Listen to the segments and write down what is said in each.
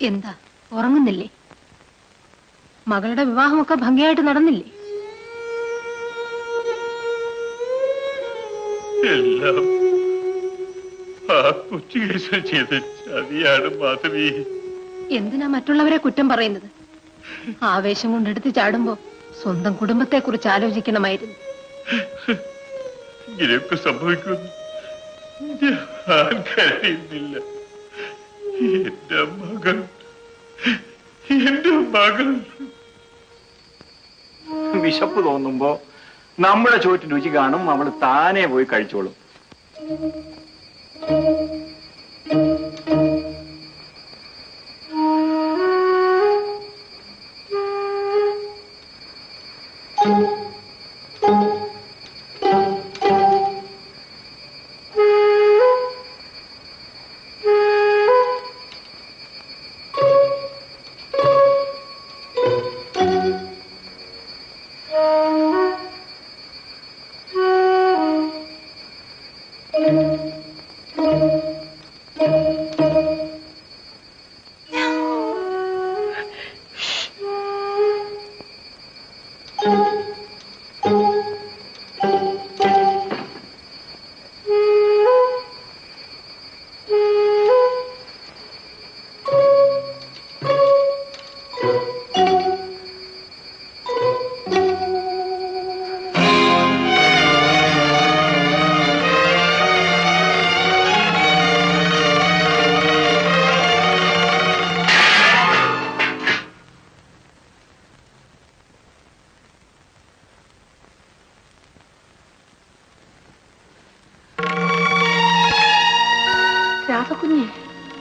എന്താ ഉറങ്ങുന്നില്ലേ? മകളുടെ വിവാഹമൊക്കെ ഭംഗിയായിട്ട് നടന്നില്ലേ? എല്ലാം ആ കൊച്ചുകേശൻ ചെയ്ത ചതിയാണ് മാധവി. എന്തിനാ മറ്റുള്ളവരെ കുറ്റം പറയുന്നത്? ആവേശം കൊണ്ടെടുത്ത് ചാടുമ്പോ സ്വന്തം കുടുംബത്തെ കുറിച്ച് ആലോചിക്കണമായിരുന്നു. ഇങ്ങനെയൊക്കെ സംഭവിക്കുമെന്ന് ഞാൻ കരുതിയിരുന്നില്ല. എന്റെ മകൾ വിശപ്പ് തോന്നുമ്പോ നമ്മുടെ ചോറ്റിന് രുചി കാണും, അവള് താനെ പോയി കഴിച്ചോളും.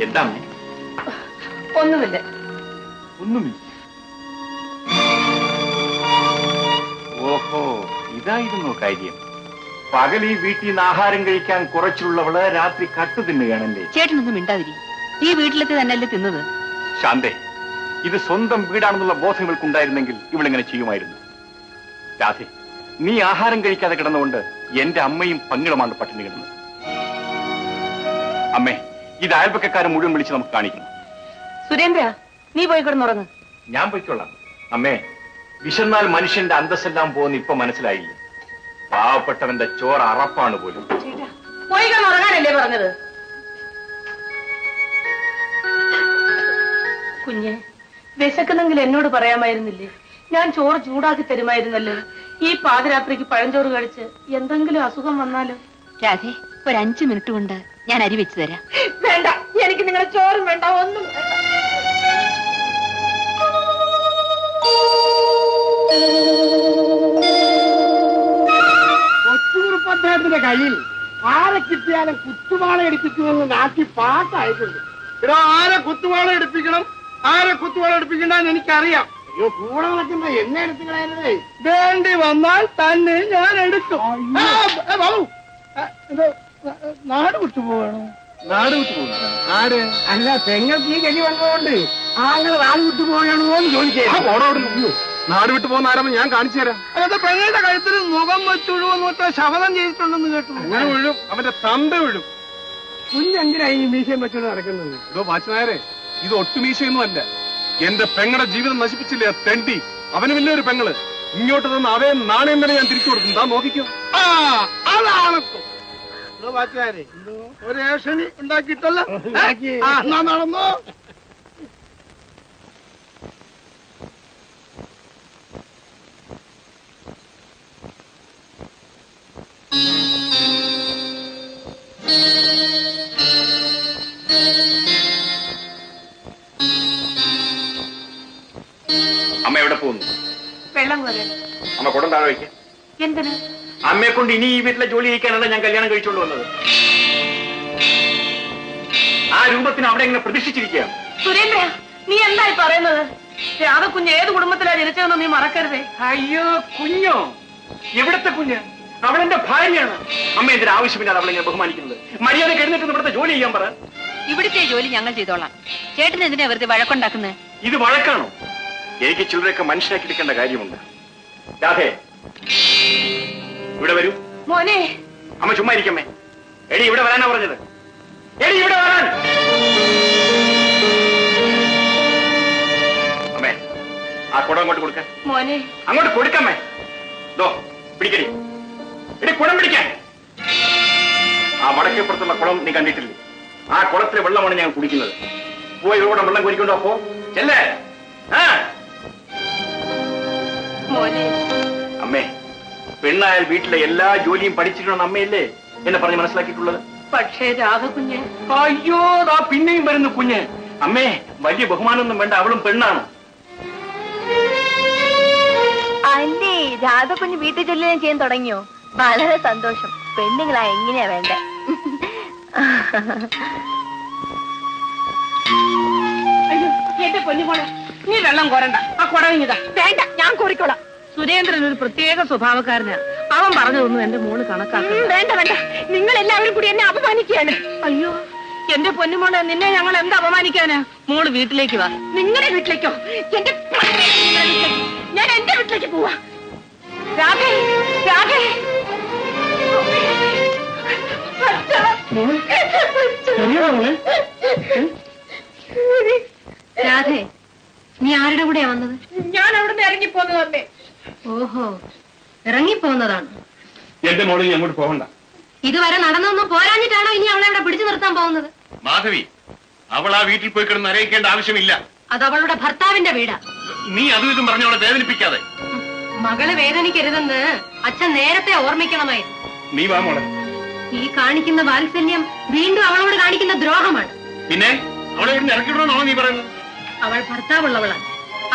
എന്താ ഒന്നുമില്ല. ഒന്നുമില്ല. ഓഹോ, ഇതായിരുന്നു കാര്യം. പകൽ ഈ വീട്ടിൽ നിന്ന് ആഹാരം കഴിക്കാൻ കുറച്ചുള്ളവള് രാത്രി കട്ടു തിന്നുകയാണല്ലേ? ചേട്ടനൊന്നും മിണ്ടാതിരി. ഈ വീട്ടിലത്തെ തന്നെയല്ലേ തിന്നത്? ശാന്തേ, ഇത് സ്വന്തം വീടാണെന്നുള്ള ബോധം ഇവൾക്കുണ്ടായിരുന്നെങ്കിൽ ഇവളിങ്ങനെ ചെയ്യുമായിരുന്നു. രാധേ, നീ ആഹാരം കഴിക്കാതെ കിടന്നുകൊണ്ട് എന്റെ അമ്മയും പങ്കിടമാണ് പട്ടിണി കിടന്നത്. അമ്മേ, ഇത് അയൽപക്കക്കാരെ മുഴുവൻ വിളിച്ച് നമുക്ക് കാണിക്കണം. സുരേന്ദ്ര, നീ പോയി കിടന്നുറങ്ങ്. ഞാൻ പോയിക്കൊള്ളാം. അമ്മേ, വിശന്നാൽ മനുഷ്യന്റെ അന്തസ്സെല്ലാം പോകുന്ന ഇപ്പൊ മനസ്സിലായില്ല. പാവപ്പെട്ടവന്റെ ചോറ് അറപ്പാണ് പോലും. പോയി കിടന്നുറങ്ങാനല്ലേ പറഞ്ഞത്? കുഞ്ഞെ, വിശക്കുന്നെങ്കിൽ എന്നോട് പറയാമായിരുന്നില്ലേ? ഞാൻ ചോറ് ചൂടാക്കി തരുമായിരുന്നല്ലോ. ഈ പാതിരാത്രിക്ക് പഴഞ്ചോറ് കഴിച്ച് എന്തെങ്കിലും അസുഖം വന്നാലോ? രാധേ, ഒരു 5 മിനിറ്റ് കൊണ്ട് ഞാൻ അരി വെച്ചു തരാം. വേണ്ട, എനിക്ക് നിങ്ങളെ ചോറും വേണ്ട, ഒന്നും വേണ്ട. കൊച്ചുകുറുപ്പദ്ദേഹത്തിന്റെ കയ്യിൽ ആരെ കിട്ടിയാലും കുത്തുവാള എടുപ്പിക്കുമെന്ന് നാട്ടി പാട്ടായിട്ടുണ്ട്. ഇവിടെ ആരെ കുത്തുവാള എടുപ്പിക്കണം, ആരെ കുത്തുവാള എടുപ്പിക്കണ്ടെന്ന് എനിക്കറിയാം. അയ്യോ, കൂടെ നടക്കുന്ന എന്നെ എടുത്തുകളായിരുന്നേ. വേണ്ടി വന്നാൽ തന്നെ ഞാൻ എടുക്കും. നാട് വിട്ടുപോകണോ? നാട് വിട്ടുപോകും. ആര്? അല്ല, പെങ്ങൾക്ക് ഈ ഗതി വന്നതുകൊണ്ട് ആങ്ങൾ നാട് വിട്ടുപോകണോ എന്ന് ചോദിച്ചു. നാട് വിട്ടു പോകുന്ന ആരാമെന്ന് ഞാൻ കാണിച്ചു തരാം. അതായത് പെങ്ങളുടെ കഴുത്തിൽ മുഖം വെച്ചുഴുവെന്നൊറ്റ ശപഥം ചെയ്തിട്ടുണ്ടെന്ന് കേട്ടു. അങ്ങനെ വീഴും, അവന്റെ തന്ത വീഴും. കുഞ്ഞെന്തിനാ ഈ മീശയും വെച്ചോണ്ട് നടക്കുന്നത്? ഇതോ വാച്ചനായരെ, ഇത് ഒട്ടുമീശയൊന്നും അല്ല. എന്റെ പെങ്ങളുടെ ജീവിതം നശിപ്പിച്ചില്ലേ ആ തെണ്ടി. അവന് പിന്നെ ഒരു പെങ്ങള് ഇങ്ങോട്ട് തന്ന അതേ നാണയം തന്നെ ഞാൻ തിരിച്ചു കൊടുക്കും. താ നോക്കിക്കോ. അതാണ് വാച്ചനായരെ, ഒരു ഏഷണി ഉണ്ടാക്കിയിട്ടല്ലോ. നടന്നോ? അമ്മ എവിടെ പോകുന്നു? വെള്ളം കോരാൻ. അമ്മ കുടം താഴെ വയ്ക്കാം. എന്തിന്? അമ്മയെ കൊണ്ട് ഇനി ഈ വീട്ടിലെ ജോലി ചെയ്യിക്കാനല്ല ഞാൻ കല്യാണം കഴിച്ചുകൊണ്ട് വന്നത്. ആ രൂപത്തിന് അവിടെ ഇങ്ങനെ പ്രതീക്ഷിച്ചിരിക്കുകയാണ്. സുരേന്ദ്ര, നീ എന്തായി പറയുന്നത്? രാധക്കുഞ്ഞ് ഏത് കുടുംബത്തിലാ ജനിച്ചതെന്ന് നീ മറക്കരുതേ. അയ്യോ, കുഞ്ഞോ? എവിടത്തെ കുഞ്ഞ്? അവളെന്റെ ഭാര്യയാണ്. അമ്മ എന്തൊരു ആവശ്യമില്ലാതെ അവളെ ഞാൻ ബഹുമാനിക്കുന്നത്. മര്യാദ എഴുന്നേറ്റ് ഇവിടുത്തെ ജോലി ചെയ്യാൻ പറ. ഇവിടുത്തെ ജോലി ഞങ്ങൾ ചെയ്തോളാം. ചേട്ടൻ എന്തിനാ വെറുതെ വഴക്കുണ്ടാക്കുന്നത്? ഇത് വഴക്കാണോ? എനിക്ക് ചിലരൊക്കെ മനസ്സിലാക്കി എടുക്കേണ്ട കാര്യമുണ്ട്. രാധേ, ഇവിടെ വരൂ. മോനെ. അമ്മ ചുമ്മാ ഇരിക്കമ്മേ. എടി, ഇവിടെ വരാനാ പറഞ്ഞത്. എടി, ഇവിടെ വരാൻ. കുടം അങ്ങോട്ട് കൊടുക്കാൻ. മോനെ അങ്ങോട്ട് കൊടുക്കാമേ. ദോ പിടിക്കടി, ഇടി കുടം പിടിക്കാൻ. ആ വടക്കേപ്പുറത്തുള്ള കുളം നീ കണ്ടിട്ടില്ലേ? ആ കുളത്തിലെ വെള്ളമാണ് ഞാൻ കുടിക്കുന്നത്. പോയി ഇവിടെ വെള്ളം കുടിക്കൊണ്ടോ അപ്പോ ചെല്ലേ. മോനെ അമ്മേ, പെണ്ണായാൽ വീട്ടിലെ എല്ലാ ജോലിയും പഠിച്ചിട്ടുണ്ടെന്ന് അമ്മയല്ലേ എന്നെ പറഞ്ഞ് മനസ്സിലാക്കിയിട്ടുള്ളത്? പക്ഷേ രാധകുഞ്ഞ്. അയ്യോ, ദാ പിന്നെയും വരുന്നു കുഞ്ഞ്. അമ്മേ, വലിയ ബഹുമാനമൊന്നും വേണ്ട, അവളും പെണ്ണാണ്. ആന്റി, രാധകുഞ്ഞ് വീട്ടിൽ ചെല്ലുകയും ചെയ്യാൻ തുടങ്ങിയോ? വളരെ സന്തോഷം. പെണ്ണുങ്ങളാ എങ്ങനെയാ വേണ്ടേ? അയ്യോ എന്റെ പൊന്നുമോളെ, നീ വെള്ളം കോരണ്ട. ആ കുടവിങ്ങിതാ. വേണ്ട, ഞാൻ കോരിക്കോളാം. സുരേന്ദ്രൻ ഒരു പ്രത്യേക സ്വഭാവക്കാരനാ. അവൻ പറഞ്ഞതൊന്നും എന്റെ മോള് കണക്കാക്കും. വേണ്ട വേണ്ട, നിങ്ങൾ എല്ലാവരും കൂടി എന്നെ അപമാനിക്കുകയാണ്. അയ്യോ എന്റെ പൊന്നുമോളെ, നിന്നെ ഞങ്ങൾ എന്താ അപമാനിക്കാനാ? മോള് വീട്ടിലേക്ക് വാ. നിങ്ങളുടെ വീട്ടിലേക്കോ? ഞാൻ എന്റെ വീട്ടിലേക്ക് പോവാ. രാധേ, രാധേ, രാധേ, നീ ആരുടെ കൂടെയാ വന്നത്? ഞാൻ അവിടുന്ന് ഇറങ്ങിപ്പോന്നത് അമ്മേ. ഓഹോ, ഇറങ്ങിപ്പോന്നതാണ്. എന്റെ മോളിൽ നീ അങ്ങോട്ട് പോകണ്ട. ഇതുവരെ നടന്നൊന്നും പോരാഞ്ഞിട്ടാണോ ഇനി അവളെ അവിടെ പിടിച്ചു നിർത്താൻ പോകുന്നത്? മാധവി, അവൾ ആ വീട്ടിൽ പോയി കിടന്ന് അറിയിക്കേണ്ട ആവശ്യമില്ല. അത് അവളുടെ ഭർത്താവിന്റെ വീടാ. നീ അതും ഇതും പറഞ്ഞ അവളെ വേദനിപ്പിക്കാതെ. മകളെ വേദനിക്കരുതെന്ന് അച്ഛൻ നേരത്തെ ഓർമ്മിക്കണമായിരുന്നു. നീ വാ മോളെ. ഈ കാണിക്കുന്ന വാത്സല്യം വീണ്ടും അവളോട് കാണിക്കുന്ന ദ്രോഹമാണ്. പിന്നെ അവളെ ഇവിടെ ഇറക്കിവിടണമെന്നാണോ നീ പറയുന്നത്? അവൾ ഭർത്താവുള്ളവളാണ്.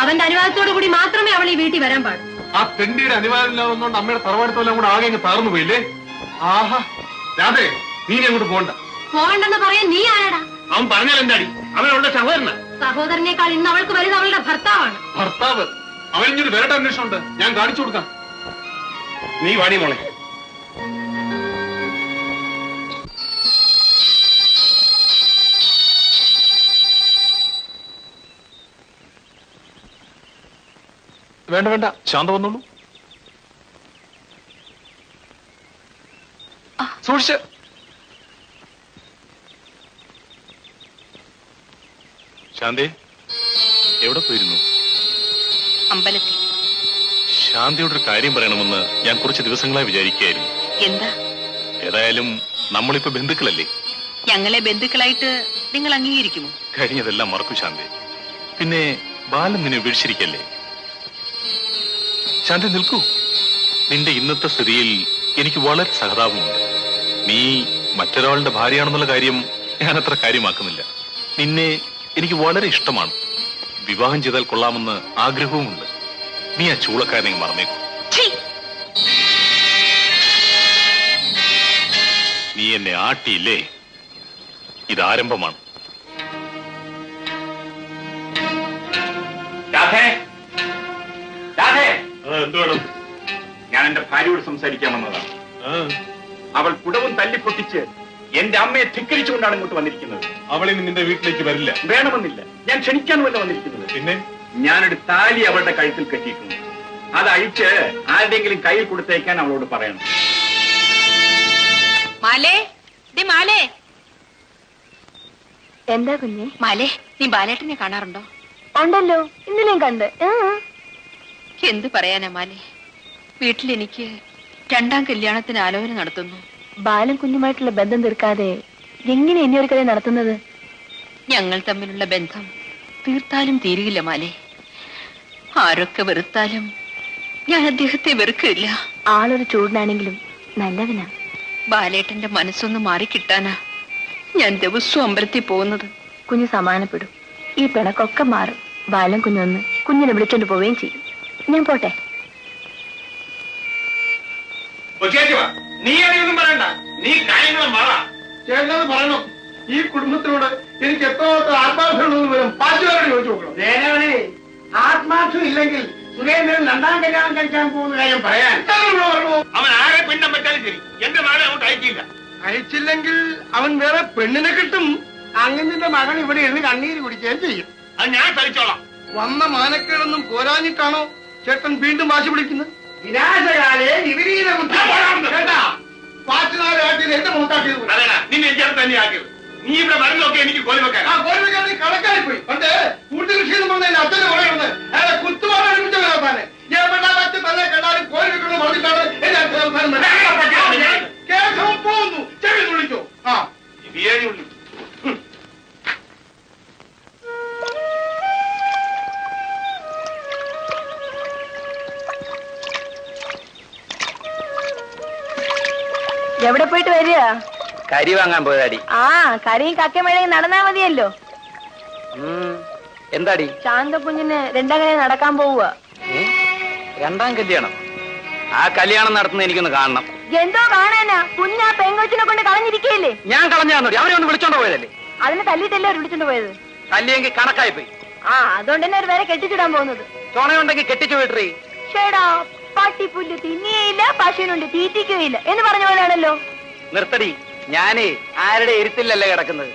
അവന്റെ അനുവാദത്തോടു കൂടി മാത്രമേ അവൾ ഈ വീട്ടിൽ വരാൻ പാടൂ. ആ തെണ്ടിയുടെ അനുവാദം ഇല്ലാതെന്നുകൊണ്ട് അമ്മയുടെ തറവാടത്തെല്ലാം കൂടെ ആകെ അങ്ങ് താർന്നു പോയില്ലേ? ആഹാ, രാധേ, നീ അങ്ങോട്ട് പോകണ്ട. പോകണ്ടെന്ന് പറയാൻ നീ ആരാടാ? അവൻ പറഞ്ഞാൽ എന്താടി? അവൻ അവളുടെ സഹോദരനാ. സഹോദരനേക്കാൾ ഇന്ന് അവൾക്ക് വലുത് അവളുടെ ഭർത്താവാണ്. ഭർത്താവ്? അവനിഞ്ഞൊരു വേറെ അന്വേഷണമുണ്ട്, ഞാൻ കാണിച്ചു കൊടുക്കാം. നീ വാടി മോളെ. വേണ്ട വേണ്ട, ശാന്ത വന്നോളൂ. സൂക്ഷിച്ച്. ശാന്തേ, എവിടെ പോയിരുന്നു? അമ്പലത്തിൽ. ശാന്തിയോടൊരു കാര്യം പറയണമെന്ന് ഞാൻ കുറച്ച് ദിവസങ്ങളായി വിചാരിക്കുകയായിരുന്നു. എന്താ? ഏതായാലും നമ്മളിപ്പോ ബന്ധുക്കളല്ലേ? ഞങ്ങളെ ബന്ധുക്കളായിട്ട് നിങ്ങൾ അംഗീകരിക്കുമോ? കഴിഞ്ഞതെല്ലാം മറക്കൂ ശാന്തി. പിന്നെ ബാലൻ നിന്നെ ഉപേക്ഷിച്ചിരിക്കല്ലേ? ശാന്തി നിൽക്കൂ. നിന്റെ ഇന്നത്തെ സ്ഥിതിയിൽ എനിക്ക് വളരെ സഹതാപമുണ്ട്. നീ മറ്റൊരാളുടെ ഭാര്യയാണെന്നുള്ള കാര്യം ഞാൻ അത്ര കാര്യമാക്കുന്നില്ല. നിന്നെ എനിക്ക് വളരെ ഇഷ്ടമാണ്. വിവാഹം ചെയ്താൽ കൊള്ളാമെന്ന് ആഗ്രഹവുമുണ്ട്. നീ ആ ചൂളക്കാരനെ മറന്നേക്കൂ. നീ എന്നെ ആട്ടിയില്ലേ? ഇത് ആരംഭമാണ്. എന്തുവേണം? ഞാൻ എന്റെ ഭാര്യയോട് സംസാരിക്കാൻ വന്നതാണ്. അവൾ കുടവും തല്ലിപ്പൊട്ടിച്ച് എന്റെ അമ്മയെ ധിക്കരിച്ചുകൊണ്ടാണ് ഇങ്ങോട്ട് വന്നിരിക്കുന്നത്. അവളെ നിന്റെ വീട്ടിലേക്ക് വരില്ല. വേണമെന്നില്ല, ഞാൻ ക്ഷണിക്കാനുമല്ല വന്നിരിക്കുന്നത്. പിന്നെ ഞാനൊരു താലി അവളുടെ കഴുത്തിൽ കെട്ടിയിട്ടുണ്ട്. അത് അഴിച്ച് ആരുടെയെങ്കിലും കയ്യിൽ കൊടുത്തേക്കാൻ അവളോട് പറയണം. മാലേ, മാലേ. എന്താ കുഞ്ഞെ? മാലേ, നീ ബാലേട്ടനെ കാണാറുണ്ടോ? ഉണ്ടല്ലോ, ഇന്നലെയും കണ്ട്. എന്ത് പറയാനാ മാലേ, വീട്ടിലെനിക്ക് രണ്ടാം കല്യാണത്തിന് ആലോചന നടത്തുന്നു. ബാലൻ കുഞ്ഞുമായിട്ടുള്ള ബന്ധം തീർക്കാതെ എങ്ങനെ ഇനി ഒരു കഥ നടത്തുന്നത്? ഞങ്ങൾ തമ്മിലുള്ള ബന്ധം തീർത്താലും തീരുകില്ല മാലേ. ആരൊക്കെ വെറുത്താലും ഞാൻ അദ്ദേഹത്തെ വെറുക്കില്ല. ആളൊരു ചൂടിനാണെങ്കിലും നല്ലവനാ. ബാലേട്ടന്റെ മനസ്സൊന്ന് മാറിക്കിട്ടാനാ ഞാൻ ദിവസവും അമ്പലത്തിൽ പോകുന്നത്. കുഞ്ഞ് സമാനപ്പെടും. ഈ പിണക്കൊക്കെ മാറും. ബാലൻ കുഞ്ഞൊന്ന് കുഞ്ഞിനെ വിളിച്ചോണ്ട് പോവുകയും ചെയ്യും. ഞാൻ പോട്ടെ. നീ അറിയൊന്നും പറയണ്ട, നീ കാര്യങ്ങളും മാറാ. ചേട്ടത് പറയണം. ഈ കുടുംബത്തിനോട് എനിക്ക് എത്രമാത്രം ആത്മാർത്ഥമുണ്ടെന്ന് വരും പാച്ചുകാരോട് ചോദിച്ചു നോക്കണം. ആത്മാർത്ഥം ഇല്ലെങ്കിൽ സുരേന്ദ്രൻ രണ്ടാം കല്യാണം കഴിക്കാൻ പോകുന്ന കാര്യം പറയാൻ അവൻ ആരെ പിണ്ണം പറ്റാലും ശരി, എന്റെ മകളെ അങ്ങോട്ട് അയക്കില്ല. അയച്ചില്ലെങ്കിൽ അവൻ വേറെ പെണ്ണിനെ കിട്ടും. അങ്ങനെ മകൻ ഇവിടെ ഇരുന്ന് കണ്ണീര് കുടിക്കുകയും ചെയ്യും. അത് ഞാൻ സഹിച്ചോളാം. വന്ന മാനക്കേടൊന്നും പോരാഞ്ഞിട്ടാണോ ചേട്ടൻ വീണ്ടും വാശി പിടിക്കുന്നത്? വിനാശകാലെ വിപരീത ബുദ്ധി കേട്ടാ. പാച്ചുനാട് കാട്ടിൽ എന്റെ മുഖത്താക്കിയത് അതേടാ, നിന്നെ എന്റെ അടുത്ത് തന്നെ ആക്കിയത്. നീ ഇവിടെ മരുന്നൊക്കെ എനിക്ക് കോലി വെക്കാൻ. ആ കോലി വെക്കാൻ കണക്കായി പോയി. പണ്ട് കൂട്ടുകൃഷി എന്ന് പറഞ്ഞ അച്ഛനെ പറയുന്നത് അയാളെ കുത്തുപാട് അടുപ്പിച്ച എവിടെ പോയിട്ട് വരിക? കരി വാങ്ങാൻ പോയതാടി. ആ, കറിയും കക്കമഴയും നടന്നാ മതിയല്ലോ. എന്താടി? ശാന്തകുഞ്ഞിന് രണ്ടാം കല്യാണം നടക്കാൻ പോവുക. രണ്ടാം കല്യാണം? ആ കല്യാണം നടത്തുന്ന എനിക്കൊന്ന് കാണണം. എന്തോ കാണാനാ? കുഞ്ഞാ പെങ്കൊച്ചിനെ കൊണ്ട് കളഞ്ഞിരിക്കയില്ലേ? ഞാൻ കളഞ്ഞാന്നോടി? അവരെ ഒന്ന് വിളിച്ചോണ്ട് പോയതല്ലേ? അതിനെ തല്ലിട്ടല്ലേ അവർ വിളിച്ചോണ്ട് പോയത്? തല്ലിയെങ്കിൽ കണക്കായി പോയി. ആ, അതുകൊണ്ട് തന്നെ അവർ വേറെ കെട്ടിച്ചിടാൻ പോകുന്നത്. ചുണയുണ്ടെങ്കിൽ കെട്ടിച്ചു വിട്ടേ. ഷേടാ, പട്ടിപ്പുല്ല് തിന്നിയേയില്ല, പശുവിനുണ്ട് തീറ്റിക്കുകയില്ല എന്ന് പറഞ്ഞ പോലെയാണല്ലോ. നിർത്തടി. ഞാനേ ആരുടെ ഇരുത്തില്ലല്ലേ കിടക്കുന്നത്.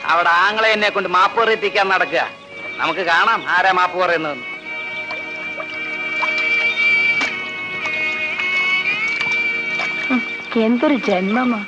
അവിടെ ആങ്ങളെ എന്നെ കൊണ്ട് മാപ്പ് പറയിപ്പിക്കാൻ നടക്കുക. നമുക്ക് കാണാം ആരാ മാപ്പ് പറയുന്നത്. എന്തൊരു ജന്മമാ.